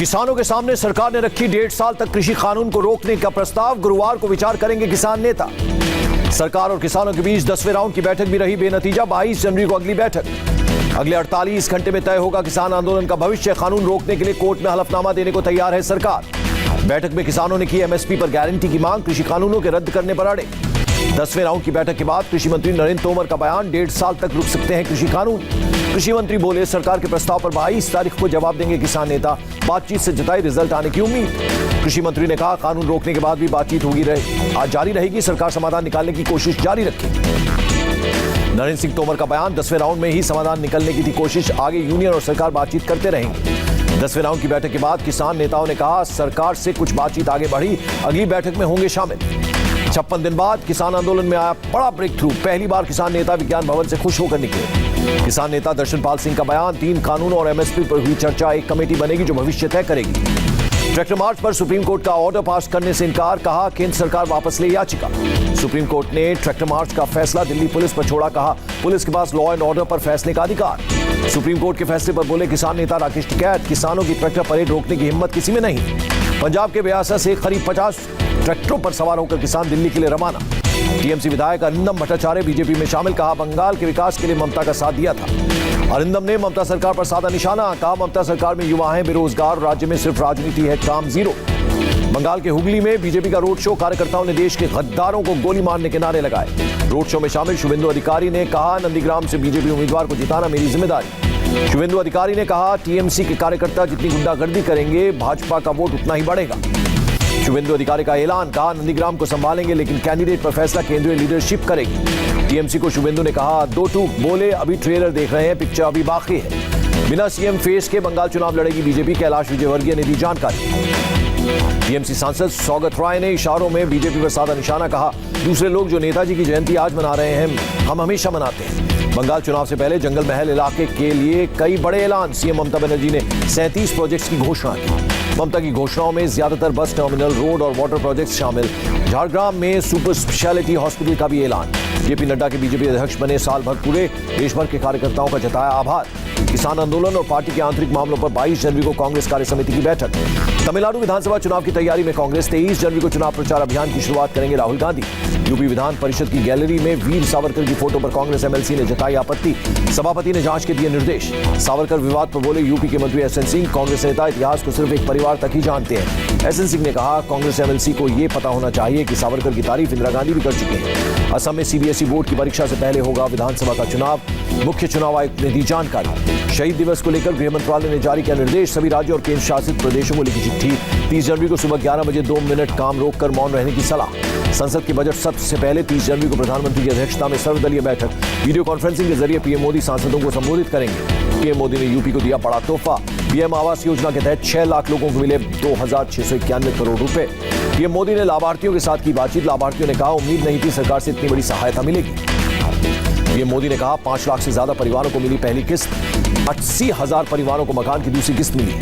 किसानों के सामने सरकार ने रखी 1.5 साल तक कृषि कानून को रोकने का प्रस्ताव। गुरुवार को विचार करेंगे किसान नेता। सरकार और किसानों के बीच 10वें राउंड की बैठक भी रही बेनतीजा। 22 जनवरी को अगली बैठक। अगले 48 घंटे में तय होगा किसान आंदोलन का भविष्य। कानून रोकने के लिए कोर्ट में हलफनामा देने को तैयार है सरकार। बैठक में किसानों ने की एमएसपी पर गारंटी की मांग। कृषि कानूनों के रद्द करने पर अड़े। 10वें राउंड की बैठक के बाद कृषि मंत्री नरेंद्र तोमर का बयान, 1.5 साल तक रुक सकते हैं कृषि कानून। कृषि मंत्री बोले, सरकार के प्रस्ताव पर 22 तारीख को जवाब देंगे किसान नेता। बातचीत से जताई रिजल्ट आने की उम्मीद। कृषि मंत्री ने कहा, कानून रोकने के बाद भी बातचीत होगी आज जारी रहेगी। सरकार समाधान निकालने की कोशिश जारी रखेगी। नरेंद्र सिंह तोमर का बयान, 10वें राउंड में ही समाधान निकलने की थी कोशिश। आगे यूनियन और सरकार बातचीत करते रहेंगे। 10वें राउंड की बैठक के बाद किसान नेताओं ने कहा, सरकार से कुछ बातचीत आगे बढ़ी, अगली बैठक में होंगे शामिल। 56 दिन बाद किसान आंदोलन में आया बड़ा ब्रेक थ्रू। पहली बार किसान नेता विज्ञान भवन से खुश होकर निकले। किसान नेता दर्शनपाल सिंह का बयान, 3 कानून और एमएसपी पर हुई चर्चा। एक कमेटी बनेगी जो भविष्य तय करेगी। ट्रैक्टर मार्च पर सुप्रीम कोर्ट का ऑर्डर पास करने से इनकार। कहा, केंद्र सरकार वापस ले याचिका। सुप्रीम कोर्ट ने ट्रैक्टर मार्च का फैसला दिल्ली पुलिस पर छोड़ा। कहा, पुलिस के पास लॉ एंड ऑर्डर पर फैसले का अधिकार। सुप्रीम कोर्ट के फैसले पर बोले किसान नेता राकेश टिकैत, किसानों की ट्रैक्टर परेड रोकने की हिम्मत किसी में नहीं। पंजाब के ब्यासा से करीब 50 ट्रैक्टरों पर सवार होकर किसान दिल्ली के लिए रवाना। टीएमसी विधायक अरिंदम भट्टाचार्य बीजेपी में शामिल। कहा, बंगाल के विकास के लिए ममता का साथ दिया था। अरिंदम ने ममता सरकार पर साधा निशाना। कहा, ममता सरकार में युवा हैं बेरोजगार, राज्य में सिर्फ राजनीति है, काम जीरो। बंगाल के हुगली में बीजेपी का रोड शो। कार्यकर्ताओं ने देश के गद्दारों को गोली मारने के नारे लगाए। रोड शो में शामिल शुभेंदु अधिकारी ने कहा, नंदीग्राम से बीजेपी उम्मीदवार को जिताना मेरी जिम्मेदारी। शुभेंदु अधिकारी ने कहा, टीएमसी के कार्यकर्ता जितनी गुंडागर्दी करेंगे, भाजपा का वोट उतना ही बढ़ेगा। शुभेंदु अधिकारी का ऐलान। कहा, नंदीग्राम को संभालेंगे, लेकिन कैंडिडेट पर फैसला केंद्रीय लीडरशिप करेगी। टीएमसी को शुभेंदु ने कहा, 2 टूक बोले, अभी ट्रेलर देख रहे हैं, पिक्चर अभी बाकी है। बिना सीएम फेस के बंगाल चुनाव लड़ेगी बीजेपी। कैलाश विजयवर्गीय ने दी जानकारी। टीएमसी सांसद सौगत राय ने इशारों में बीजेपी पर साधा निशाना। कहा, दूसरे लोग जो नेताजी की जयंती आज मना रहे हैं, हम हमेशा मनाते हैं। बंगाल चुनाव से पहले जंगल महल इलाके के लिए कई बड़े ऐलान। सीएम ममता बनर्जी ने 37 प्रोजेक्ट्स की घोषणा की। ममता की घोषणाओं में ज्यादातर बस टर्मिनल, रोड और वाटर प्रोजेक्ट्स शामिल। झारग्राम में सुपर स्पेशलिटी हॉस्पिटल का भी ऐलान। जेपी नड्डा के बीजेपी अध्यक्ष बने साल भर पूरे। देश भर के कार्यकर्ताओं का जताया आभार। किसान आंदोलन और पार्टी के आंतरिक मामलों पर 22 जनवरी को कांग्रेस कार्य समिति की बैठक। तमिलनाडु विधानसभा चुनाव की तैयारी में कांग्रेस। 23 जनवरी को चुनाव प्रचार अभियान की शुरुआत करेंगे राहुल गांधी। यूपी विधान परिषद की गैलरी में वीर सावरकर की फोटो पर कांग्रेस एमएलसी ने जताई आपत्ति। सभापति ने जांच के दिए निर्देश। सावरकर विवाद पर बोले यूपी के मंत्री एसएन सिंह, कांग्रेस नेता इतिहास को सिर्फ एक परिवार तक ही जानते हैं। एसएन सिंह ने कहा, कांग्रेस एमएलसी को यह पता होना चाहिए कि सावरकर की तारीफ इंदिरा गांधी भी कर चुके हैं। असम में सीबीएसई बोर्ड की परीक्षा से पहले होगा विधानसभा का चुनाव। मुख्य चुनाव आयुक्त ने दी जानकारी। शहीद दिवस को लेकर गृह मंत्रालय ने जारी किया निर्देश। सभी राज्यों और केंद्र शासित प्रदेशों को लिखी चिट्ठी। 30 जनवरी को सुबह 11 बजे 2 मिनट काम रोककर मौन रहने की सलाह। संसद के बजट सत्र से पहले 30 जनवरी को प्रधानमंत्री की अध्यक्षता में सर्वदलीय बैठक। वीडियो कॉन्फ्रेंसिंग के जरिए पीएम मोदी सांसदों को संबोधित करेंगे। पीएम मोदी ने यूपी को दिया बड़ा तोहफा। पीएम आवास योजना के तहत 6 लाख लोगों को मिले 2691 करोड़ रुपए। पीएम मोदी ने लाभार्थियों के साथ की बातचीत। लाभार्थियों ने कहा, उम्मीद नहीं थी सरकार से इतनी बड़ी सहायता मिलेगी। पीएम मोदी ने कहा, 5 लाख से ज्यादा परिवारों को मिली पहली किस्त। 80,000 परिवारों को मकान की दूसरी किस्त मिली।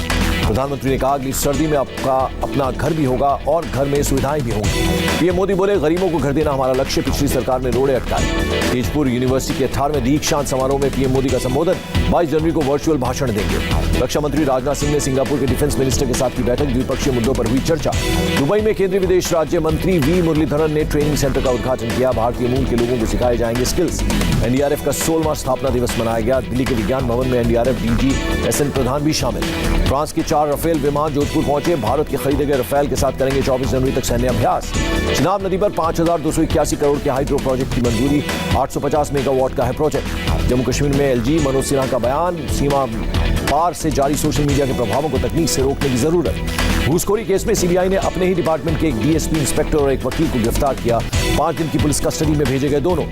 प्रधानमंत्री ने कहा, अगली सर्दी में आपका अपना घर भी होगा और घर में सुविधाएं भी होंगी। पीएम मोदी बोले, गरीबों को घर देना हमारा लक्ष्य। पिछली सरकार ने रोड़े अटकाए। तेजपुर यूनिवर्सिटी के 18वें दीक्षांत समारोह में पीएम मोदी का संबोधन। 22 जनवरी को वर्चुअल भाषण देंगे। रक्षा मंत्री राजनाथ सिंह ने सिंगापुर के डिफेंस मिनिस्टर के साथ की बैठक। द्विपक्षीय मुद्दों पर हुई चर्चा। दुबई में केंद्रीय विदेश राज्य मंत्री वी मुरलीधरन ने ट्रेनिंग सेंटर का उद्घाटन किया। भारतीय मूल के लोगों को सिखाए जाएंगे स्किल्स। एनडीआरएफ का 16वां स्थापना दिवस मनाया गया। दिल्ली के विज्ञान भवन में एनडीआरएफ डीजी एसएन प्रधान भी शामिल। फ्रांस के 4 रफेल विमान जोधपुर पहुंचे। भारत के खरीदे गए रफेल के साथ करेंगे 24 जनवरी तक सैन्य अभ्यास। चिनाब नदी पर 5281 करोड़ के हाइड्रो प्रोजेक्ट की मंजूरी। 850 मेगावाट का है प्रोजेक्ट। जम्मू कश्मीर में एलजी मनोज सिन्हा का बयान, सीमा पार से जारी सोशल मीडिया के प्रभावों को तकनीक से रोकने की जरूरत। घूसखोरी केस में सीबीआई ने अपने ही डिपार्टमेंट के एक डीएसपी इंस्पेक्टर और एक वकील को गिरफ्तार किया। 5 दिन की पुलिस कस्टडी में भेजे गए दोनों।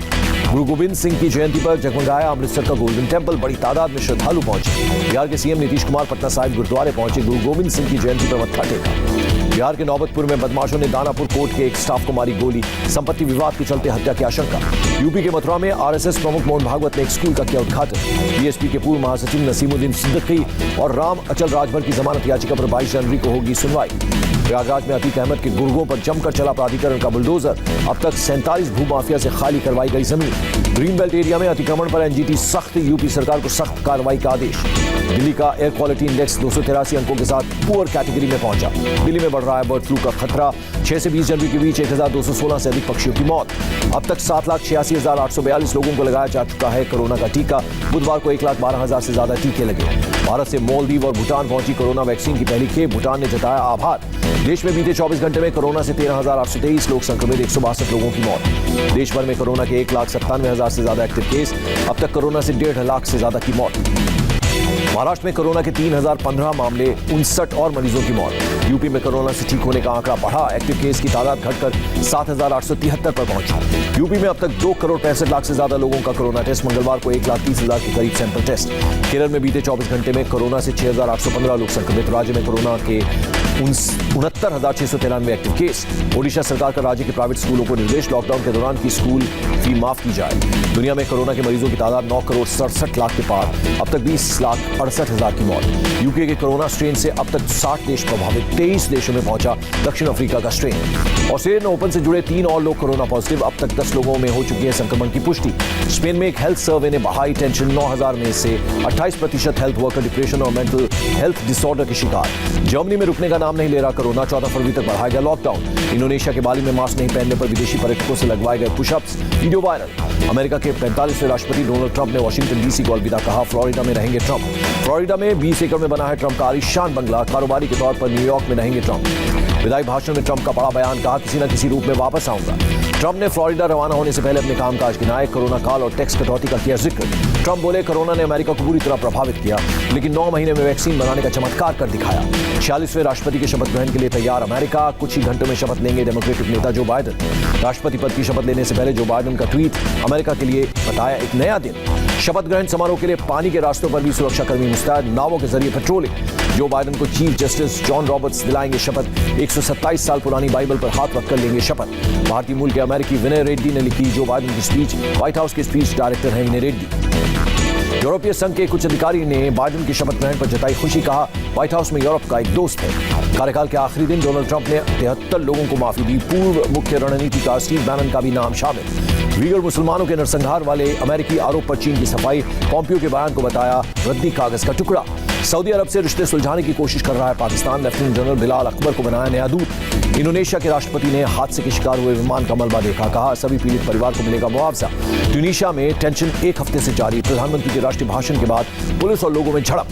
गुरु गोविंद सिंह की जयंती पर जगमगाया अमृतसर का गोल्डन टेम्पल। बड़ी तादाद में श्रद्धालु पहुंचे। बिहार के सीएम नीतीश कुमार पटना साहिब गुरुद्वारे पहुंचे। गुरु गोविंद सिंह की जयंती पर मत्था टेका। बिहार के नौबतपुर में बदमाशों ने दानापुर कोर्ट के एक स्टाफ को मारी गोली। संपत्ति विवाद के चलते हत्या की आशंका। यूपी के मथुरा में आरएसएस प्रमुख मोहन भागवत ने एक स्कूल का किया उद्घाटन। बीएसपी के पूर्व महासचिव नसीमुद्दीन सिद्दीकी और राम अचल राजभर की जमानत याचिका पर 22 जनवरी को होगी सुनवाई। प्रयागराज में अतीक अहमद के गुर्गों पर जमकर चला प्राधिकरण का बुलडोजर। अब तक 47 भूमाफिया से खाली करवाई गई जमीन। ग्रीन बेल्ट एरिया में अतिक्रमण पर एनजीटी सख्त, यूपी सरकार को सख्त कार्रवाई का आदेश। दिल्ली का एयर क्वालिटी इंडेक्स 283 अंकों के साथ पुअर कैटेगरी में पहुंचा। दिल्ली में बढ़ रहा है बर्ड फ्लू का खतरा। 6 से 20 जनवरी के बीच 1216 से अधिक पक्षियों की मौत। अब तक 7,86,842 लोगों को लगाया जा चुका है कोरोना का टीका। बुधवार को 1,12,000 से ज्यादा टीके लगे। भारत से मालदीव और भूटान पहुंची कोरोना वैक्सीन की पहली खेप। भूटान ने जताया आभार। देश में बीते 24 घंटे में कोरोना से 13,823 लोग संक्रमित, 162 लोगों की मौत। देश भर में कोरोना के 1,97,000 से ज्यादा एक्टिव केस। अब तक कोरोना से 1.5 लाख से ज्यादा की मौत। महाराष्ट्र में कोरोना के 3,015 मामले, 59 और मरीजों की मौत। यूपी में कोरोना से ठीक होने का आंकड़ा बढ़ा। एक्टिव केस की तादाद घटकर 7,873 पर पहुंची। यूपी में अब तक 2 करोड़ 65 लाख से ज्यादा लोगों का कोरोना टेस्ट। मंगलवार को 1,30,000 के करीब सैंपल टेस्ट। केरल में बीते 24 घंटे में कोरोना से 6,815 लोग संक्रमित। राज्य में कोरोना के 69,693 एक्टिव केस। ओडिशा सरकार का राज्य के प्राइवेट स्कूलों को निर्देश, लॉकडाउन के दौरान की स्कूल फी माफ की जाए। दुनिया में कोरोना के मरीजों की तादाद 9 करोड़ 67 लाख के पार। अब तक 20,68,000 की मौत। यूके के कोरोना स्ट्रेन से अब तक 60 देश प्रभावित। 23 देशों में पहुंचा दक्षिण अफ्रीका का स्ट्रेन। ऑस्ट्रेलियन ओपन से जुड़े 3 और लोग कोरोना पॉजिटिव। अब तक 10 लोगों में हो चुकी है संक्रमण की पुष्टि। स्पेन में एक हेल्थ सर्वे ने बढ़ाई टेंशन। 9,000 में से 28% हेल्थ वर्कर डिप्रेशन और मेंटल हेल्थ डिसऑर्डर के शिकार। जर्मनी में रुकने का नाम नहीं ले रहा कोरोना। 14 फरवरी तक बढ़ाया गया लॉकडाउन। इंडोनेशिया के बाली में मास्क नहीं पहनने पर विदेशी पर्यटकों से लगवाए गए पुशअप्स, वीडियो वायरल। अमेरिका के 45वें राष्ट्रपति डोनाल्ड ट्रंप ने वाशिंगटन डीसी को अलविदा कहा। फ्लोरिडा में रहेंगे ट्रंप। फ्लोरिडा में 20 एकड़ में बना है ट्रंप का आलीशान बंगला। कारोबारी के तौर पर न्यूयॉर्क में रहेंगे ट्रंप। विदाई भाषण में ट्रंप का बड़ा बयान, कहा किसी न किसी रूप में वापस आऊंगा। ट्रंप ने फ्लोरिडा रवाना होने से पहले अपने कामकाज गिनाए। कोरोना काल और टैक्स कटौती का किया जिक्र। ट्रंप बोले कोरोना ने अमेरिका को पूरी तरह प्रभावित किया, लेकिन 9 महीने में वैक्सीन बनाने का चमत्कार कर दिखाया। 46वें राष्ट्रपति के शपथ ग्रहण के लिए तैयार अमेरिका। कुछ ही घंटों में शपथ लेंगे डेमोक्रेटिक नेता जो बाइडेन। राष्ट्रपति पद की शपथ लेने से पहले जो बाइडेन का ट्वीट, अमेरिका के लिए बताया एक नया दिन। शपथ ग्रहण समारोह के लिए पानी के रास्तों पर भी सुरक्षाकर्मी मुस्तैद, नावों के जरिए पेट्रोलिंग। जो बाइडेन को चीफ जस्टिस जॉन रॉबर्ट्स दिलाएंगे शपथ। 127 साल पुरानी बाइबल पर हाथ रखकर लेंगे शपथ। भारतीय मूल के अमेरिकी विनय रेड्डी ने लिखी जो बाइडेन की स्पीच। व्हाइट हाउस के स्पीच डायरेक्टर हैं विनय रेड्डी। यूरोपीय संघ के कुछ अधिकारी ने बाइडेन की शपथ ग्रहण पर जताई खुशी, कहा व्हाइट हाउस में यूरोप का एक दोस्त है। कार्यकाल के आखिरी दिन डोनाल्ड ट्रंप ने 73 लोगों को माफी दी। पूर्व मुख्य रणनीतिकार स्टीव बैनन का भी नाम शामिल। वीगर मुसलमानों के नरसंहार वाले अमेरिकी आरोप पर चीन की सफाई। पॉम्पियो के बयान को बताया रद्दी कागज का टुकड़ा। सऊदी अरब से रिश्ते सुलझाने की कोशिश कर रहा है पाकिस्तान। लेफ्टिनेंट जनरल बिलाल अकबर को बनाया नया दूत। इंडोनेशिया के राष्ट्रपति ने हादसे के शिकार हुए विमान का मलबा देखा, कहा सभी पीड़ित परिवार को मिलेगा मुआवजा। ट्यूनीशिया में टेंशन 1 हफ्ते से जारी। प्रधानमंत्री के राष्ट्रीय भाषण के बाद पुलिस और लोगों में झड़प।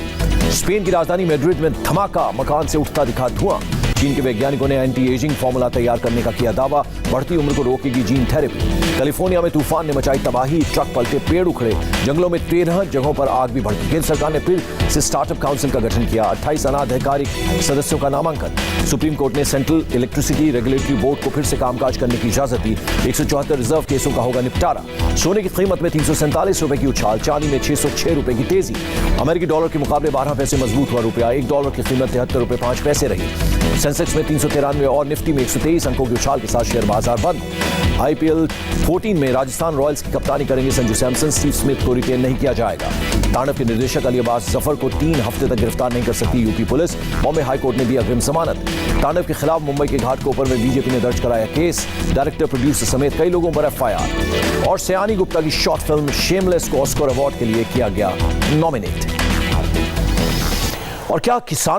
स्पेन की राजधानी मैड्रिड में धमाका, मकान से उठता दिखा धुआं। चीन के वैज्ञानिकों ने एंटी एजिंग फॉर्मूला तैयार करने का किया दावा। बढ़ती उम्र को रोकेगी जीन थेरेपी। कैलिफोर्निया में तूफान ने मचाई तबाही। ट्रक पलटे, पेड़ उखड़े। जंगलों में 13 जगहों पर आग भी भड़की। केंद्र सरकार ने फिर से स्टार्टअप काउंसिल का गठन किया। 28 अनाधिकारिक सदस्यों का नामांकन। सुप्रीम कोर्ट ने सेंट्रल इलेक्ट्रिसिटी रेगुलेटरी बोर्ड को फिर से कामकाज करने की इजाजत दी। 174 रिजर्व केसों का होगा निपटारा। सोने की कीमत में 347 रुपए की उछाल। चांदी में 606 रुपए की तेजी। अमेरिकी डॉलर के मुकाबले 12 पैसे मजबूत हुआ रुपया। $1 की कीमत 73 रुपए 5 पैसे रही। सेंसेक्स में 393 और निफ्टी में 123 अंकों की उछाल के साथ शेयर बाजार बंद। IPL 14 में राजस्थान रॉयल्स की कप्तानी करेंगे संजू सैमसन। स्टीव स्मिथ को रिटेन नहीं किया जाएगा। तांडव के निर्देशक अली अब्बास जफर को 3 हफ्ते तक गिरफ्तार नहीं कर सकती यूपी पुलिस। बॉम्बे हाईकोर्ट ने दी अग्रिम जमानत। तांडव के खिलाफ मुंबई के घाटकोपर में बीजेपी ने दर्ज कराया केस। डायरेक्टर, प्रोड्यूसर समेत कई लोगों पर FIR। और सयानी गुप्ता की शॉर्ट फिल्म शेमलेस को ऑस्कर अवार्ड के लिए किया गया नॉमिनेट। और क्या किसानों